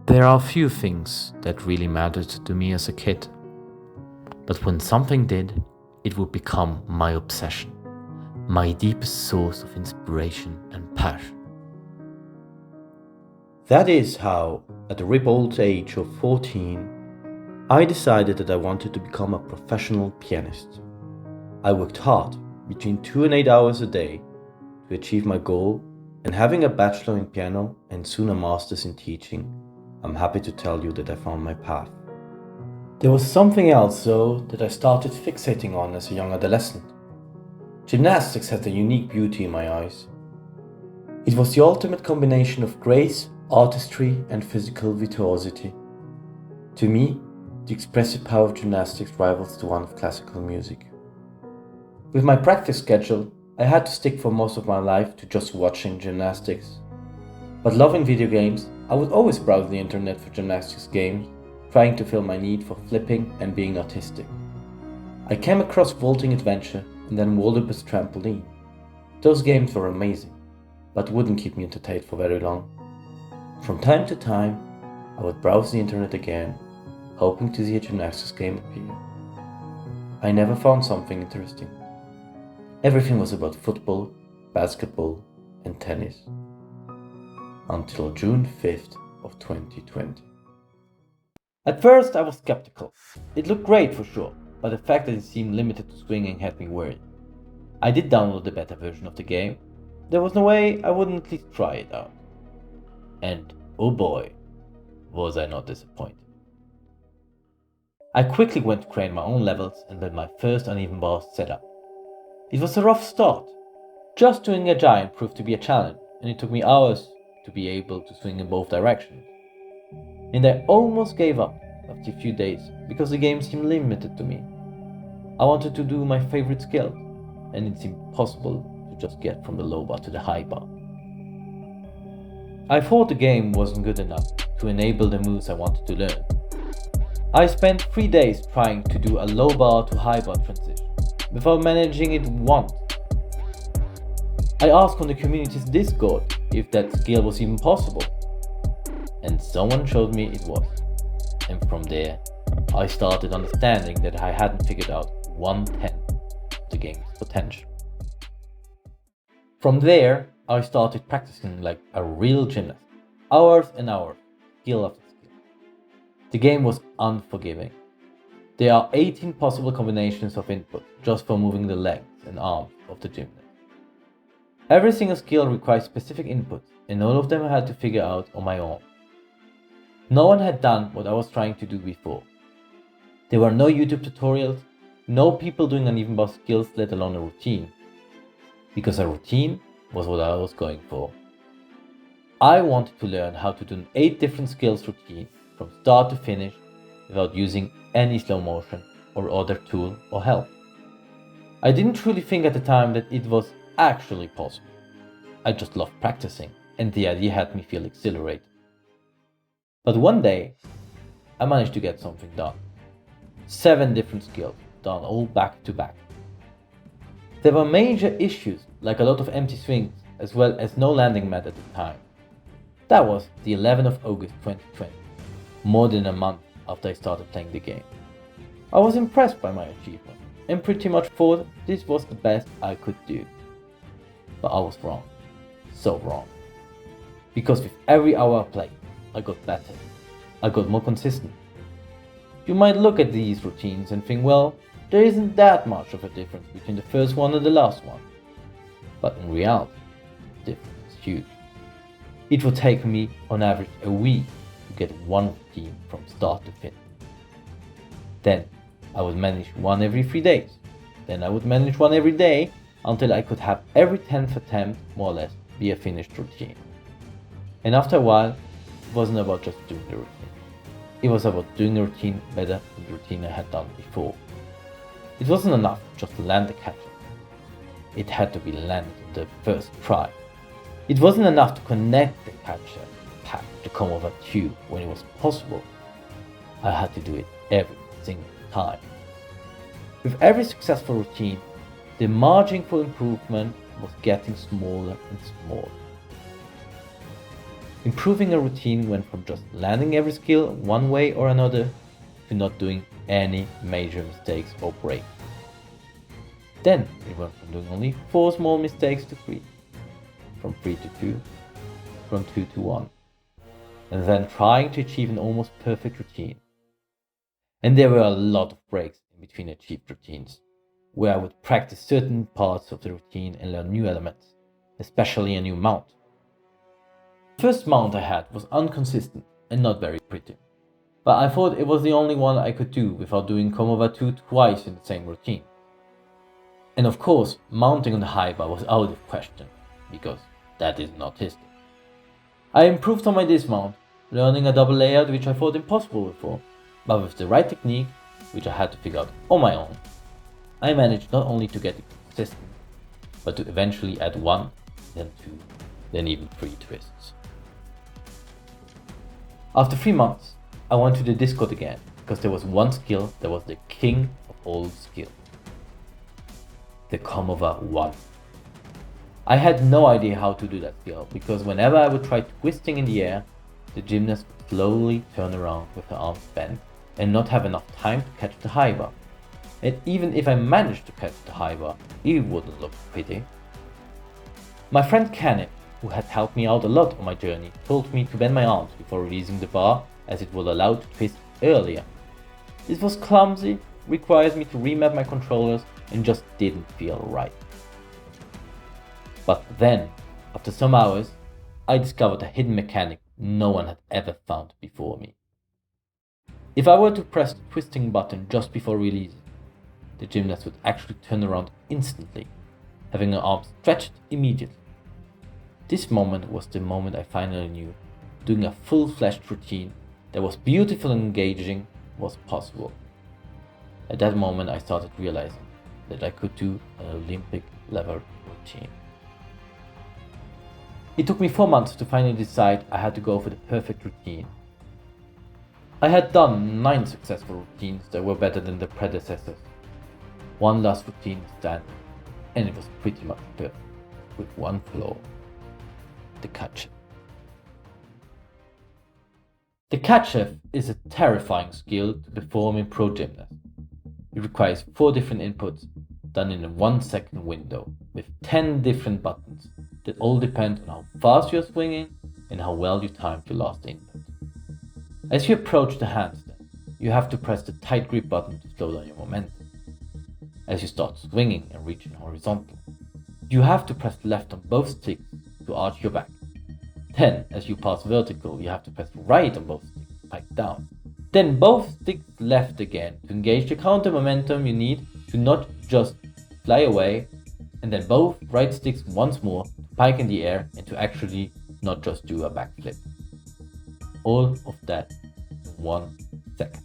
There are few things that really mattered to me as a kid, but when something did, it would become my obsession, my deepest source of inspiration and passion. That is how, at the ripe old age of 14, I decided that I wanted to become a professional pianist. I worked hard, between 2 and 8 hours a day, to achieve my goal, and having a bachelor in piano and soon a master's in teaching, I'm happy to tell you that I found my path. There was something else, though, that I started fixating on as a young adolescent. Gymnastics had a unique beauty in my eyes. It was the ultimate combination of grace, artistry, and physical virtuosity. To me, the expressive power of gymnastics rivals the one of classical music. With my practice schedule, I had to stick for most of my life to just watching gymnastics. But loving video games, I would always browse the internet for gymnastics games, trying to fill my need for flipping and being artistic. I came across Vaulting Adventure and then Waldebus Trampoline. Those games were amazing, but wouldn't keep me entertained for very long. From time to time, I would browse the internet again, hoping to see a gymnastics game appear. I never found something interesting. Everything was about football, basketball, and tennis. Until June 5th of 2020. At first I was skeptical. It looked great for sure, but the fact that it seemed limited to swinging had me worried. I did download the beta version of the game. There was no way I wouldn't at least try it out. And oh boy, was I not disappointed. I quickly went to create my own levels and build my first uneven bars setup. It was a rough start. Just doing a giant proved to be a challenge, and it took me hours to be able to swing in both directions. And I almost gave up after a few days because the game seemed limited to me. I wanted to do my favorite skill, and it seemed impossible to just get from the low bar to the high bar. I thought the game wasn't good enough to enable the moves I wanted to learn. I spent 3 days trying to do a low bar to high bar transition before managing it once. I asked on the community's Discord if that skill was even possible, and someone showed me it was. And from there, I started understanding that I hadn't figured out 1/10 of the game's potential. From there, I started practicing like a real gymnast, hours and hours, skill after skill. The game was unforgiving. There are 18 possible combinations of input just for moving the legs and arms of the gymnast. Every single skill requires specific inputs, and all of them I had to figure out on my own. No one had done what I was trying to do before. There were no YouTube tutorials, no people doing uneven bar skills, let alone a routine. Because a routine was what I was going for. I wanted to learn how to do an 8 different skills routine from start to finish without using any slow motion or other tool or help. I didn't truly think at the time that it was actually possible. I just loved practicing, and the idea had me feel exhilarated. But one day, I managed to get something done. 7 different skills, done all back to back. There were major issues, like a lot of empty swings, as well as no landing mat at the time. That was the 11th of August 2020, more than a month after I started playing the game. I was impressed by my achievement, and pretty much thought this was the best I could do. But I was wrong. So wrong. Because with every hour I played, I got better. I got more consistent. You might look at these routines and think, well, there isn't that much of a difference between the first one and the last one. But in reality, the difference is huge. It would take me on average a week to get one routine from start to finish. Then I would manage one every 3 days. Then I would manage one every day until I could have every 10th attempt, more or less, be a finished routine. And after a while, it wasn't about just doing the routine. It was about doing the routine better than the routine I had done before. It wasn't enough just to land the catcher. It had to be landed on the first try. It wasn't enough to connect the catcher pack to come over tube when it was possible. I had to do it every single time. With every successful routine, the margin for improvement was getting smaller and smaller. Improving a routine went from just landing every skill one way or another to not doing any major mistakes or breaks. Then it went from doing only 4 small mistakes to 3, from 3 to 2, from 2 to 1, and then trying to achieve an almost perfect routine. And there were a lot of breaks in between achieved routines, where I would practice certain parts of the routine and learn new elements, especially a new mount. The first mount I had was inconsistent and not very pretty, but I thought it was the only one I could do without doing Come Over 2 twice in the same routine. And of course, mounting on the high bar was out of question, because that is not autistic. I improved on my dismount, learning a double layout which I thought impossible before, but with the right technique, which I had to figure out on my own, I managed not only to get it consistent, but to eventually add 1, then 2, then even 3 twists. After 3 months, I went to the Discord again, because there was one skill that was the king of all skills. The Come Over 1. I had no idea how to do that skill, because whenever I would try twisting in the air, the gymnast would slowly turn around with her arms bent and not have enough time to catch the high bar. And even if I managed to catch the high bar, it wouldn't look pretty. My friend Kenneth, who had helped me out a lot on my journey, told me to bend my arms before releasing the bar, as it would allow to twist earlier. This was clumsy, requires me to remap my controllers, and just didn't feel right. But then, after some hours, I discovered a hidden mechanic no one had ever found before me. If I were to press the twisting button just before releasing, the gymnast would actually turn around instantly, having her arms stretched immediately. This moment was the moment I finally knew doing a full-fledged routine that was beautiful and engaging was possible. At that moment I started realizing that I could do an Olympic level routine. It took me 4 months to finally decide I had to go for the perfect routine. I had done 9 successful routines that were better than the predecessors. One last routine was done, and it was pretty much perfect, with one flaw: the catch. The catch-up is a terrifying skill to perform in pro gymnast. It requires 4 different inputs done in a 1-second window with 10 different buttons that all depend on how fast you're swinging and how well you timed your last input. As you approach the handstand, you have to press the tight grip button to slow down your momentum. As you start swinging and reaching horizontal, you have to press left on both sticks to arch your back. Then, as you pass vertical, you have to press right on both sticks to pike down. Then both sticks left again to engage the counter momentum you need to not just fly away, and then both right sticks once more to pike in the air and to actually not just do a backflip. All of that in 1 second.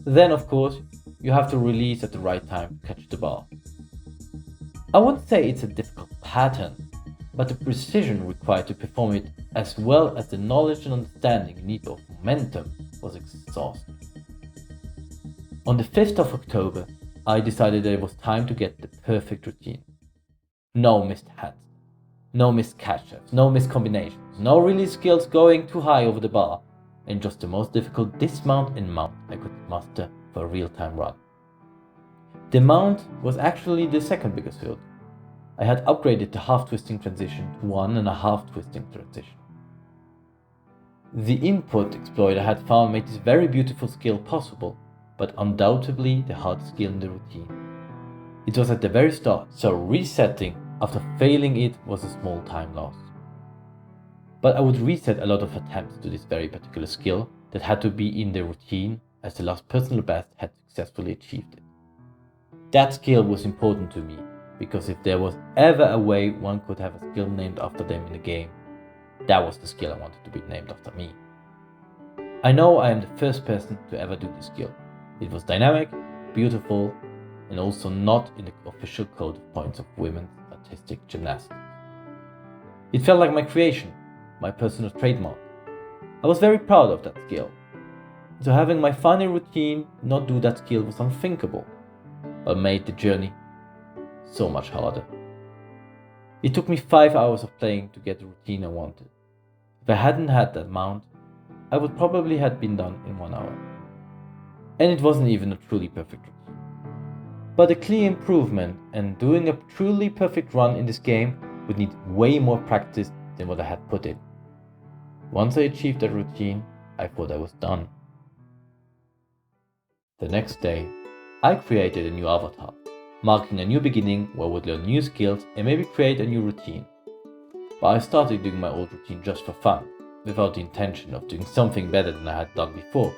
Then, of course, you have to release at the right time to catch the bar. I wouldn't say it's a difficult pattern, but the precision required to perform it, as well as the knowledge and understanding you need of momentum, was exhausting. On the 5th of October, I decided that it was time to get the perfect routine. No missed hands, no missed catch-ups, no missed combinations, no release skills going too high over the bar, and just the most difficult dismount and mount I could master for a real-time run. The mount was actually the second biggest hurdle. I had upgraded the half-twisting transition to 1.5 twisting transition. The input exploit I had found made this very beautiful skill possible, but undoubtedly the hardest skill in the routine. It was at the very start, so resetting after failing it was a small time loss. But I would reset a lot of attempts to this very particular skill that had to be in the routine, as the last personal best had successfully achieved it. That skill was important to me, because if there was ever a way one could have a skill named after them in the game, that was the skill I wanted to be named after me. I know I am the first person to ever do this skill. It was dynamic, beautiful, and also not in the official code of points of women's artistic gymnastics. It felt like my creation, my personal trademark. I was very proud of that skill. So having my final routine not do that skill was unthinkable, but made the journey so much harder. It took me 5 hours of playing to get the routine I wanted. If I hadn't had that mount, I would probably have been done in 1 hour. And it wasn't even a truly perfect route. But a clear improvement, and doing a truly perfect run in this game would need way more practice than what I had put in. Once I achieved that routine, I thought I was done. The next day, I created a new avatar, marking a new beginning where I would learn new skills and maybe create a new routine. But I started doing my old routine just for fun, without the intention of doing something better than I had done before.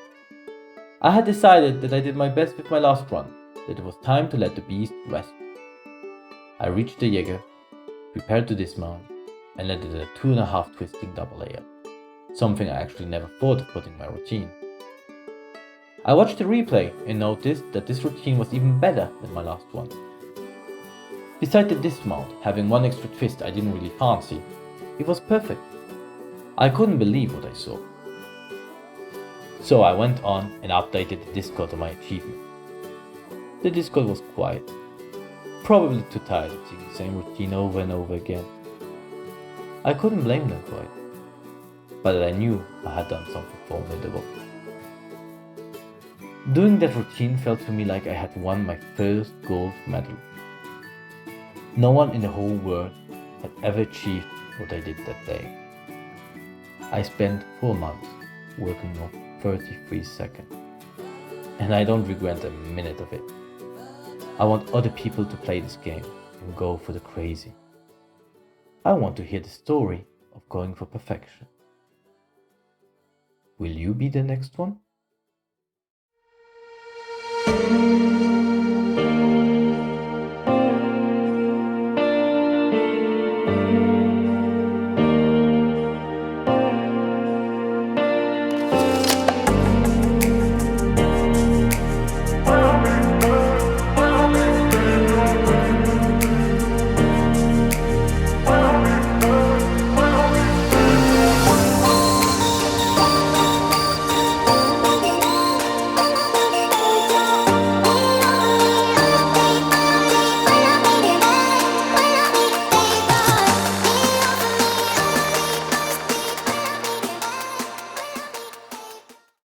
I had decided that I did my best with my last run, that it was time to let the beast rest. I reached the Jaeger, prepared to dismount, and landed a 2.5 twisting double layer, something I actually never thought of putting in my routine. I watched the replay and noticed that this routine was even better than my last one. Besides the dismount having one extra twist I didn't really fancy, it was perfect. I couldn't believe what I saw. So I went on and updated the Discord on my achievement. The Discord was quiet, probably too tired of seeing the same routine over and over again. I couldn't blame them for it, but I knew I had done something formidable. Doing that routine felt to me like I had won my first gold medal. No one in the whole world had ever achieved what I did that day. I spent 4 months working on 33 seconds, and I don't regret a minute of it. I want other people to play this game and go for the crazy. I want to hear the story of going for perfection. Will you be the next one?